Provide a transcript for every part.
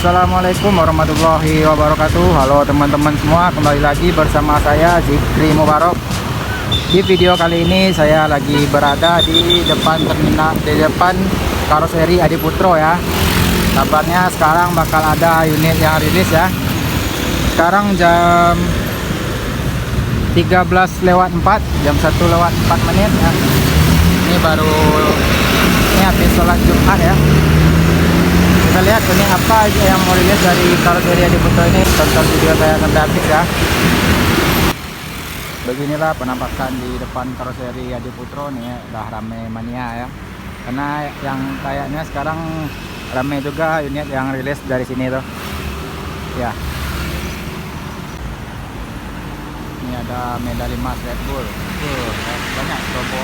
Assalamualaikum warahmatullahi wabarakatuh. Halo teman-teman semua, kembali lagi bersama saya Zikri Mubarok. Di video kali ini saya lagi berada di depan terminal, di depan karoseri Adiputro ya. Kabarnya sekarang bakal ada unit yang rilis ya. Sekarang jam 13:04, jam 1:04 ya. Ini baru, ini habis sholat Jumat ya. Kita lihat ini apa aja yang mau rilis dari karoseri Adiputro ini. Tonton video saya sampai habis ya. Beginilah penampakan di depan karoseri Adiputro nih, udah rame mania ya. Karena yang kayaknya sekarang rame juga unit yang rilis dari sini tuh. Ya. Ini ada medali emas Red Bull. Tuh, banyak logo.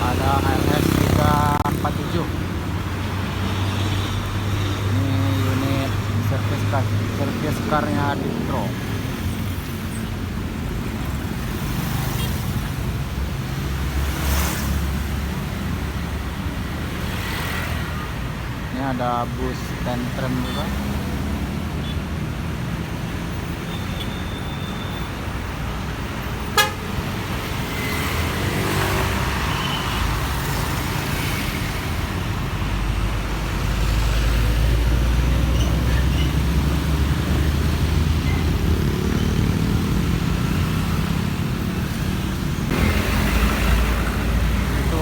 Ada ALS 347. Ini unit service car-nya Adiputro. Ini ada bus tantrum juga.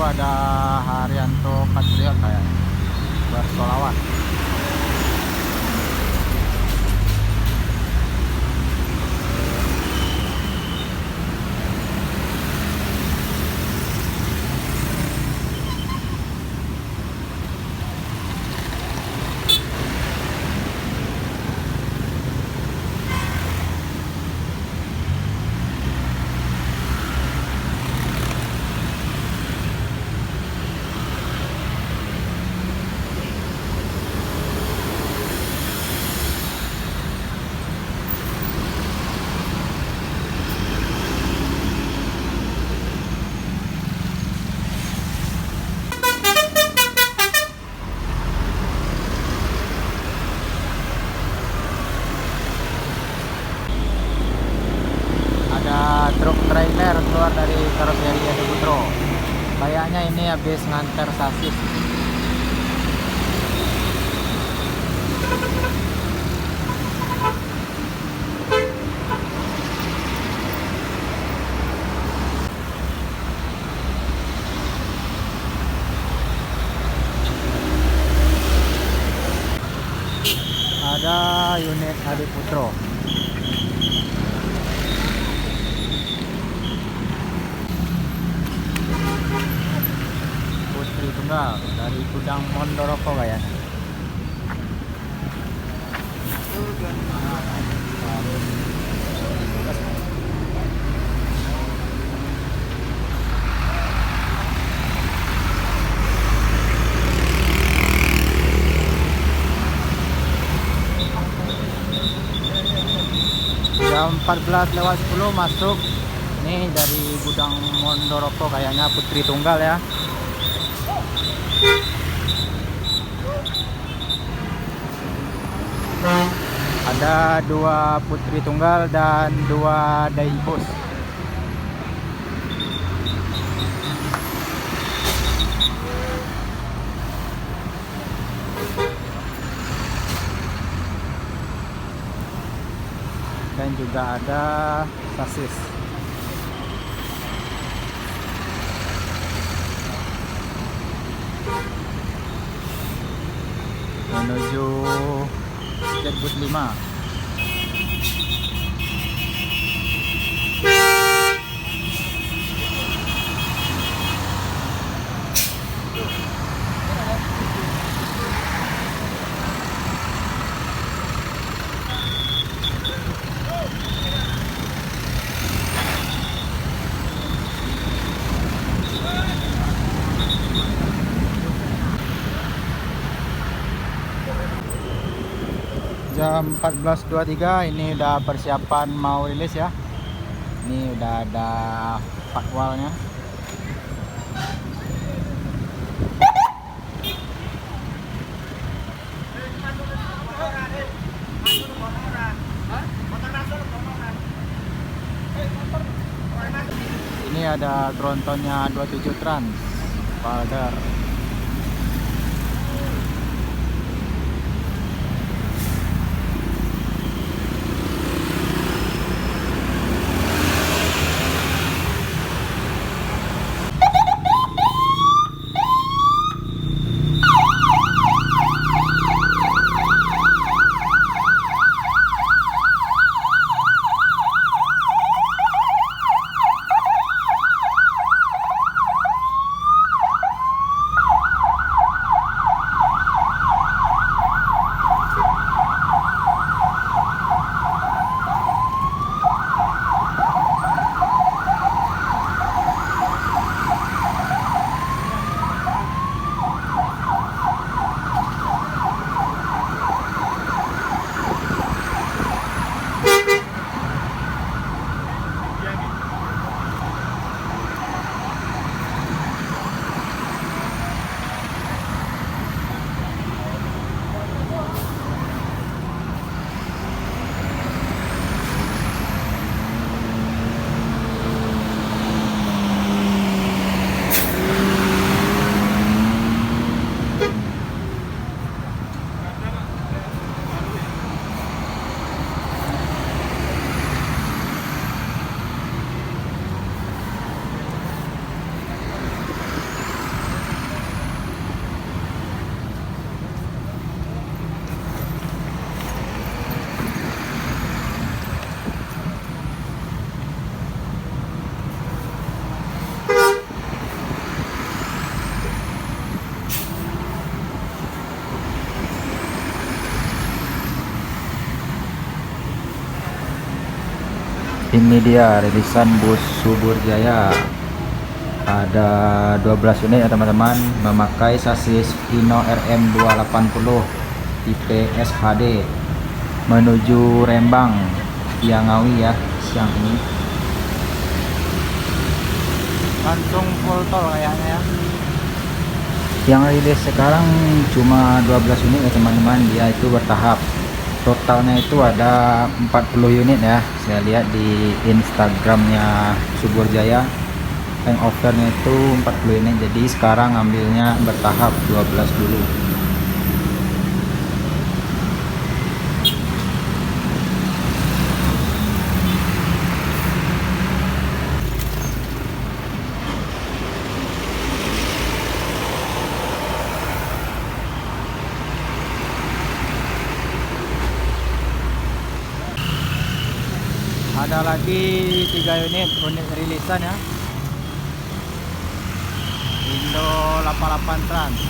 Ada Haryanto Patriot kayak bersolawat. Truk trailer keluar dari karoseri Adiputro. Kayaknya ini habis nganter sasis. Ada unit Adiputro. Tunggal dari gudang Mondoropo kayaknya. Jam 14:10 masuk. Ini dari gudang Mondoropo kayaknya Putri Tunggal ya. Ada 2 Putri Tunggal dan 2 Daibos. Dan juga ada sasis. Menuju Jetbus 5. Jam 14:23 ini udah persiapan mau rilis ya. Ini udah ada patwalnya. ada trontonnya 27 trans Valder. Ini dia rilisan bus Subur Jaya, ada 12 unit ya teman-teman, memakai sasis Hino RM280 tipe SHD menuju Rembang Siang Ngawi ya, siang ini langsung full tol kayaknya ya. Yang rilis sekarang cuma 12 unit ya teman-teman, dia itu bertahap. Totalnya itu ada 40 unit ya, saya lihat di Instagramnya Subur Jaya. Yang offernya itu 40 unit, jadi sekarang ambilnya bertahap 12 dulu. Ada lagi 3 unit rilisan ya, Indo 88 Trans.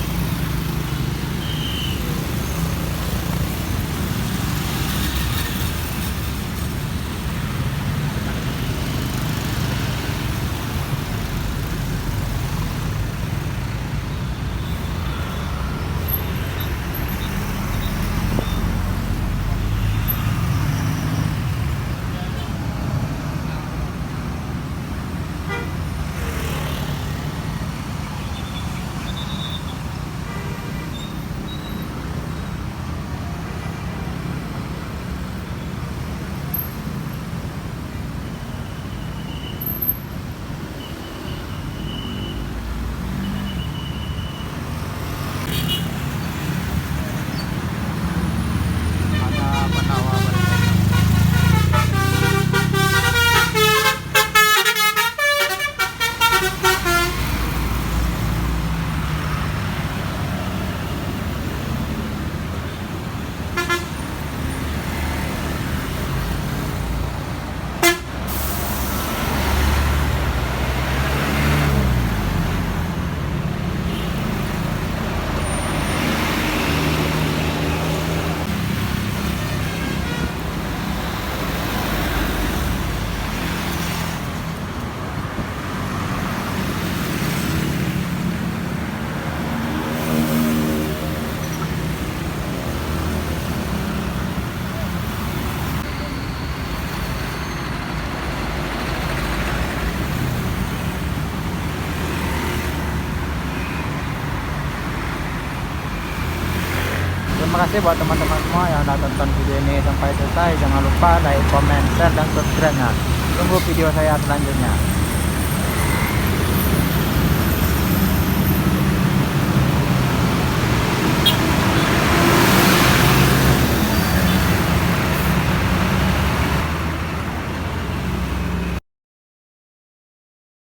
Terima kasih buat teman-teman semua yang udah tonton video ini sampai selesai. Jangan lupa like, comment, share, dan subscribe-nya. Tunggu video saya selanjutnya.